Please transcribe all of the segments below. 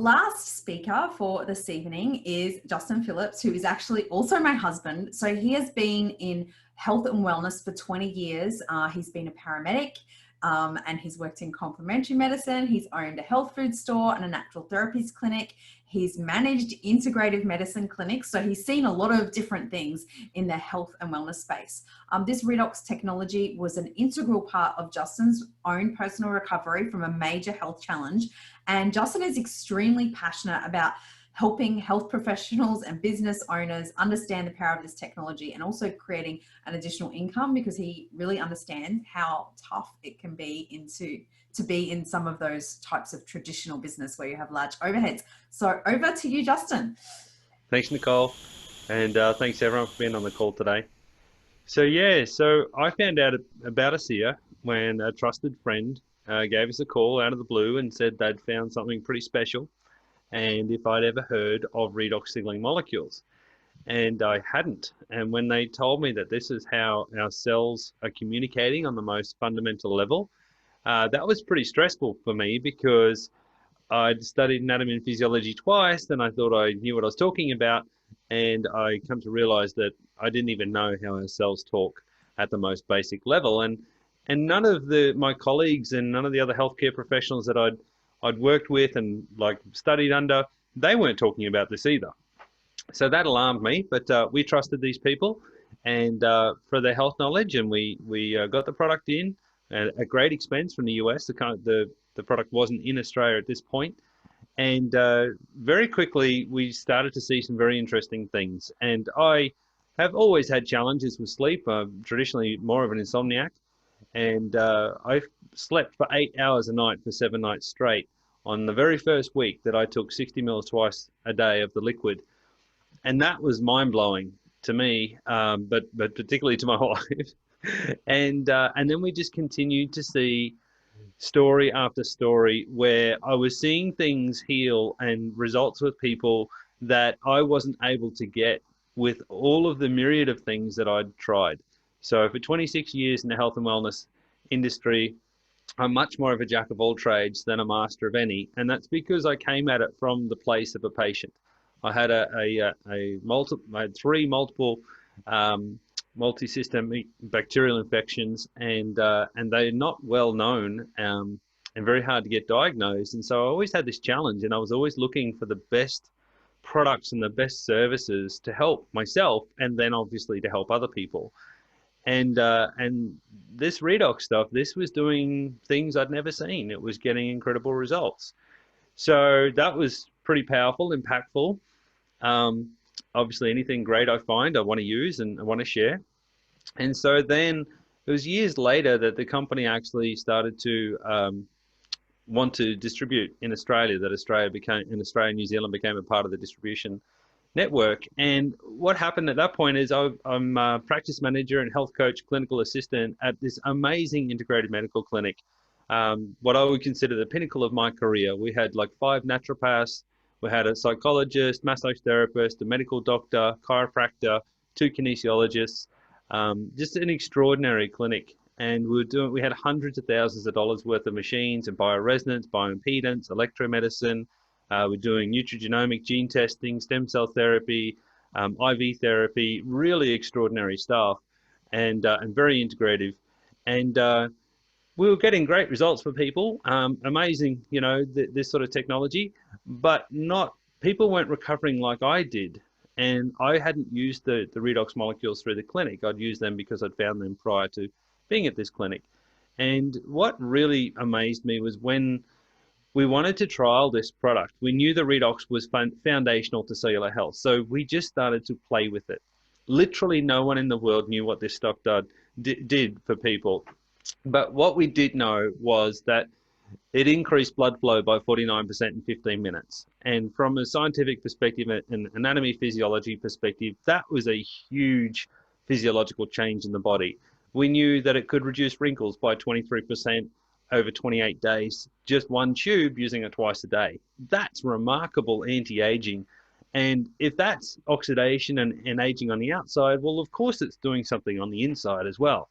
last speaker for this evening is Justin Phillips, who is actually also my husband. So he has been in health and wellness for 20 years. He's been a paramedic and he's worked in complementary medicine. He's owned a health food store and a natural therapies clinic. He's managed integrative medicine clinics. So he's seen a lot of different things in the health and wellness space. This redox technology was an integral part of Justin's own personal recovery from a major health challenge. And Justin is extremely passionate about helping health professionals and business owners understand the power of this technology and also creating an additional income, because he really understands how tough it can be to be in some of those types of traditional business where you have large overheads. So over to you, Justin. Thanks, Nicole. And thanks everyone for being on the call today. So I found out about ASEA when a trusted friend gave us a call out of the blue and said they'd found something pretty special, and if I'd ever heard of redox signaling molecules. And I hadn't. And when they told me that this is how our cells are communicating on the most fundamental level, that was pretty stressful for me, because I'd studied anatomy and physiology twice and I thought I knew what I was talking about. And I come to realize that I didn't even know how our cells talk at the most basic level. And none of my colleagues and none of the other healthcare professionals that I'd worked with and like studied under, they weren't talking about this either. So that alarmed me, but we trusted these people and for their health knowledge, and we got the product in at a great expense from the US. The product wasn't in Australia at this point. And very quickly, we started to see some very interesting things. And I have always had challenges with sleep. I'm traditionally more of an insomniac. And I slept for 8 hours a night for 7 nights straight on the very first week that I took 60 mils twice a day of the liquid. And that was mind-blowing to me, but particularly to my wife. And then we just continued to see story after story where I was seeing things heal and results with people that I wasn't able to get with all of the myriad of things that I'd tried. So for 26 years in the health and wellness industry, I'm much more of a jack of all trades than a master of any. And that's because I came at it from the place of a patient. I had I had three multiple multi-systemic bacterial infections, and they're not well known and very hard to get diagnosed. And so I always had this challenge, and I was always looking for the best products and the best services to help myself, and then obviously to help other people. And this redox stuff, this was doing things I'd never seen. It was getting incredible results. So that was pretty powerful, impactful. Obviously, anything great I find, I want to use and I want to share. And so then it was years later that the company actually started to want to distribute in Australia, that Australia and New Zealand became a part of the distribution network. And what happened at that point is I'm a practice manager and health coach, clinical assistant at this amazing integrated medical clinic, what I would consider the pinnacle of my career. We had like 5 naturopaths. We had a psychologist, massage therapist, a medical doctor, chiropractor, 2 kinesiologists, just an extraordinary clinic. And we had hundreds of thousands of dollars worth of machines and bioresonance, bioimpedance, electromedicine. We're doing nutrigenomic gene testing, stem cell therapy, IV therapy, really extraordinary stuff, and very integrative. And we were getting great results for people, amazing, this sort of technology, but people weren't recovering like I did. And I hadn't used the redox molecules through the clinic. I'd used them because I'd found them prior to being at this clinic. And what really amazed me was when we wanted to trial this product, we knew the redox was foundational to cellular health. So we just started to play with it. Literally no one in the world knew what this stuff did for people. But what we did know was that it increased blood flow by 49% in 15 minutes. And from a scientific perspective and anatomy physiology perspective, that was a huge physiological change in the body. We knew that it could reduce wrinkles by 23% over 28 days, just one tube using it twice a day. That's remarkable anti-aging. And if that's oxidation and aging on the outside, well, of course it's doing something on the inside as well.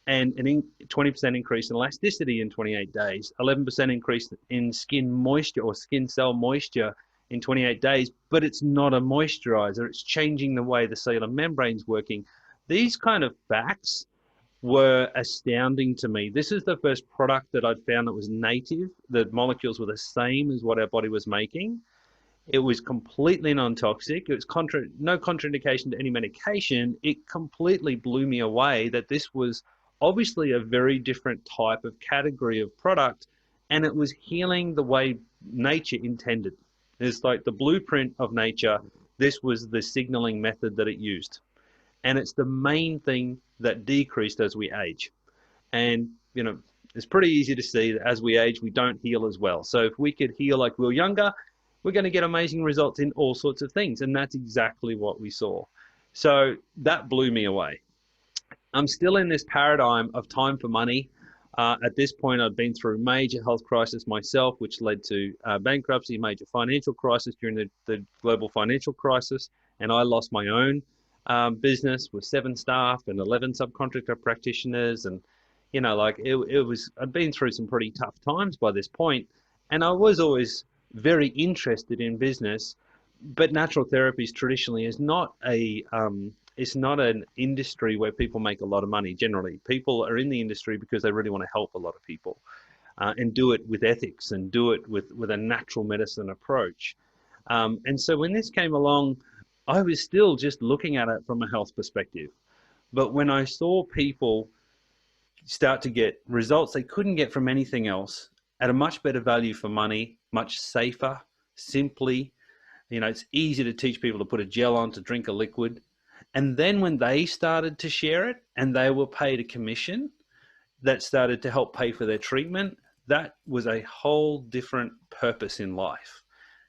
and 20% increase in elasticity in 28 days, 11% increase in skin moisture or skin cell moisture in 28 days, but it's not a moisturizer. It's changing the way the cellular membrane's working. These kind of facts were astounding to me. This is the first product that I'd found that was native. The molecules were the same as what our body was making. It was completely non-toxic. It was no contraindication to any medication. It completely blew me away that this was obviously a very different type of category of product, and it was healing the way nature intended. It's like the blueprint of nature. This was the signaling method that it used. And it's the main thing that decreased as we age. And, it's pretty easy to see that as we age, we don't heal as well. So if we could heal like we were younger, we're going to get amazing results in all sorts of things. And that's exactly what we saw. So that blew me away. I'm still in this paradigm of time for money. At this point, I'd been through major health crisis myself, which led to bankruptcy, major financial crisis during the global financial crisis. And I lost my own business with 7 staff and 11 subcontractor practitioners. And, I'd been through some pretty tough times by this point. And I was always very interested in business, but natural therapies traditionally is not it's not an industry where people make a lot of money. Generally, people are in the industry because they really want to help a lot of people and do it with ethics and do it with a natural medicine approach. And so when this came along, I was still just looking at it from a health perspective. But when I saw people start to get results they couldn't get from anything else at a much better value for money, much safer, simply, it's easy to teach people to put a gel on, to drink a liquid. And then when they started to share it and they were paid a commission that started to help pay for their treatment, that was a whole different purpose in life.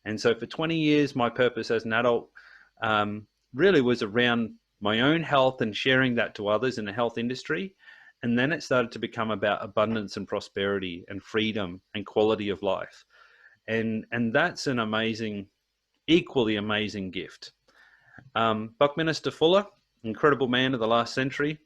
And so for 20 years, my purpose as an adult really was around my own health and sharing that to others in the health industry. And then it started to become about abundance and prosperity and freedom and quality of life. And that's an amazing, equally amazing gift. Buckminster Fuller, incredible man of the last century.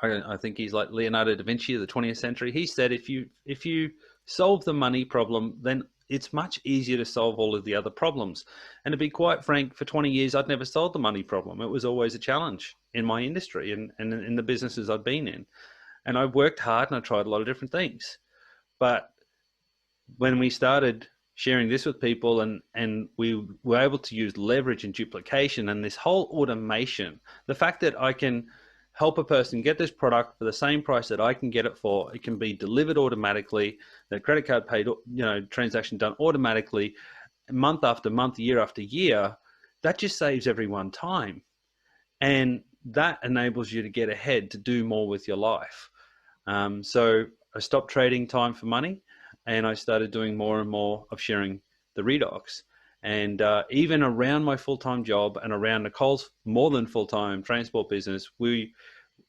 I think he's like Leonardo da Vinci of the 20th century. He said, if you solve the money problem, then it's much easier to solve all of the other problems. And to be quite frank, for 20 years, I'd never solved the money problem. It was always a challenge in my industry and in the businesses I'd been in. And I worked hard and I tried a lot of different things. But when we started sharing this with people and we were able to use leverage and duplication and this whole automation, the fact that I can help a person get this product for the same price that I can get it for, it can be delivered automatically, the credit card paid, transaction done automatically, month after month, year after year, that just saves everyone time. And that enables you to get ahead, to do more with your life. So I stopped trading time for money and I started doing more and more of sharing the Redox. And even around my full-time job and around Nicole's more than full-time transport business, we,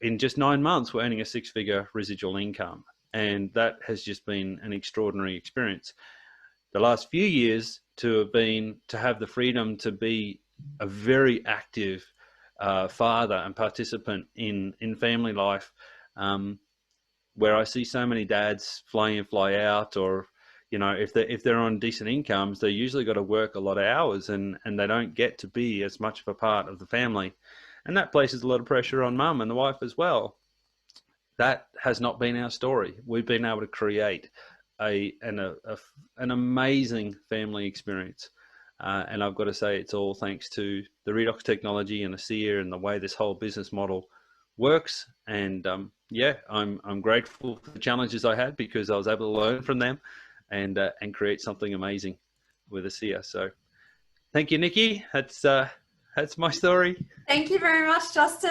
in just 9 months, we're earning a 6-figure residual income. And that has just been an extraordinary experience. The last few years to have the freedom to be a very active father and participant in family life, where I see so many dads fly in, fly out, or if they're on decent incomes, they usually got to work a lot of hours and they don't get to be as much of a part of the family. And that places a lot of pressure on mum and the wife as well. That has not been our story. We've been able to create an amazing family experience. And I've got to say, it's all thanks to the Redox technology and ASEA and the way this whole business model works. And I'm grateful for the challenges I had because I was able to learn from them and create something amazing with ASEA. So thank you, Nikki. That's my story. Thank you very much, Justin.